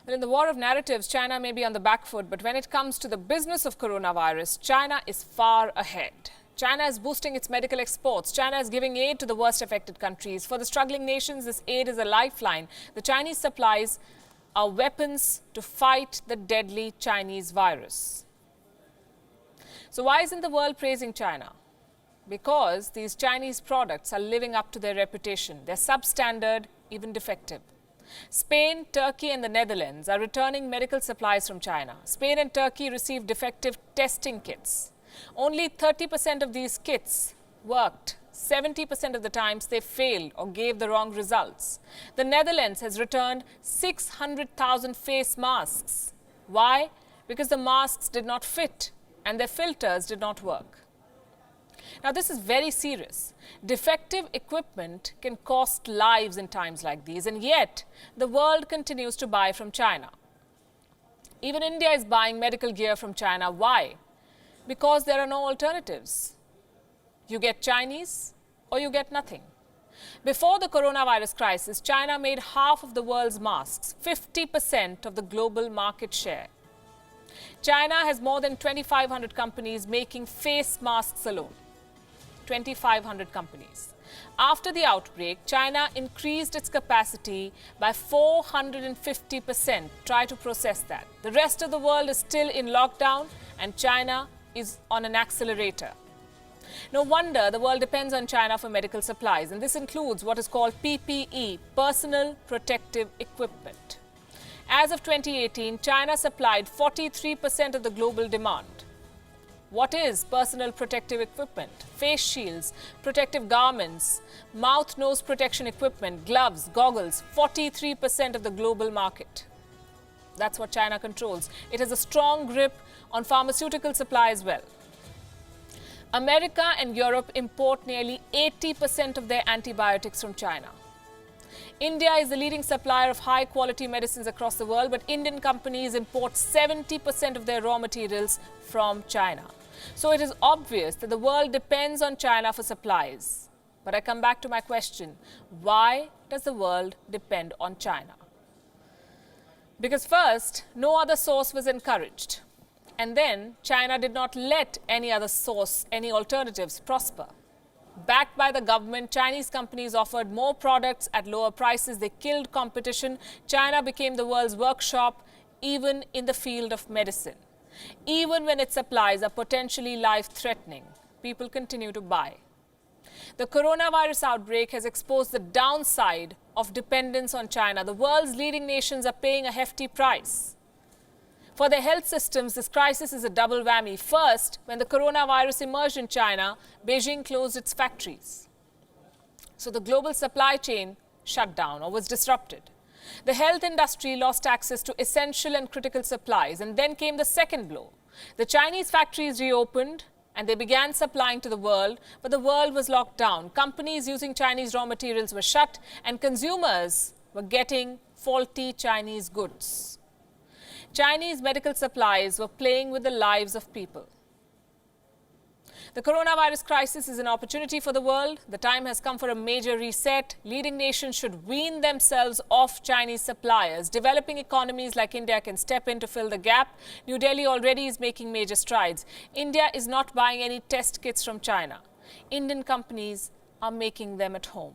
Well, in the war of narratives, China may be on the back foot, but when it comes to the business of coronavirus, China is far ahead. China is boosting its medical exports. China is giving aid to the worst affected countries. For the struggling nations, this aid is a lifeline. The Chinese supplies are weapons to fight the deadly Chinese virus. So why isn't the world praising China? Because these Chinese products are living up to their reputation. They're substandard, even defective. Spain, Turkey and the Netherlands are returning medical supplies from China. Spain and Turkey received defective testing kits. Only 30% of these kits worked. 70% of the times they failed or gave the wrong results. The Netherlands has returned 600,000 face masks. Why? Because the masks did not fit and their filters did not work. Now, this is very serious. Defective equipment can cost lives in times like these, and yet the world continues to buy from China. Even India is buying medical gear from China. Why? Because there are no alternatives. You get Chinese or you get nothing. Before the coronavirus crisis, China made half of the world's masks, 50% of the global market share. China has more than 2,500 companies making face masks alone. 2,500 companies. After the outbreak, China increased its capacity by 450%. Try to process that. The rest of the world is still in lockdown and China is on an accelerator. No wonder the world depends on China for medical supplies, and this includes what is called PPE, personal protective equipment. As of 2018, China supplied 43% of the global demand. What is personal protective equipment? Face shields, protective garments, mouth-nose protection equipment, gloves, goggles, 43% of the global market. That's what China controls. It has a strong grip on pharmaceutical supply as well. America and Europe import nearly 80% of their antibiotics from China. India is the leading supplier of high-quality medicines across the world, but Indian companies import 70% of their raw materials from China. So it is obvious that the world depends on China for supplies. But I come back to my question, why does the world depend on China? Because first, no other source was encouraged. And then China did not let any other source, any alternatives prosper. Backed by the government, Chinese companies offered more products at lower prices. They killed competition. China became the world's workshop, even in the field of medicine. Even when its supplies are potentially life-threatening, people continue to buy. The coronavirus outbreak has exposed the downside of dependence on China. The world's leading nations are paying a hefty price. For their health systems, this crisis is a double whammy. First, when the coronavirus emerged in China, Beijing closed its factories. So the global supply chain shut down or was disrupted. The health industry lost access to essential and critical supplies, and then came the second blow. The Chinese factories reopened and they began supplying to the world, but the world was locked down. Companies using Chinese raw materials were shut and consumers were getting faulty Chinese goods. Chinese medical supplies were playing with the lives of people. The coronavirus crisis is an opportunity for the world. The time has come for a major reset. Leading nations should wean themselves off Chinese suppliers. Developing economies like India can step in to fill the gap. New Delhi already is making major strides. India is not buying any test kits from China. Indian companies are making them at home.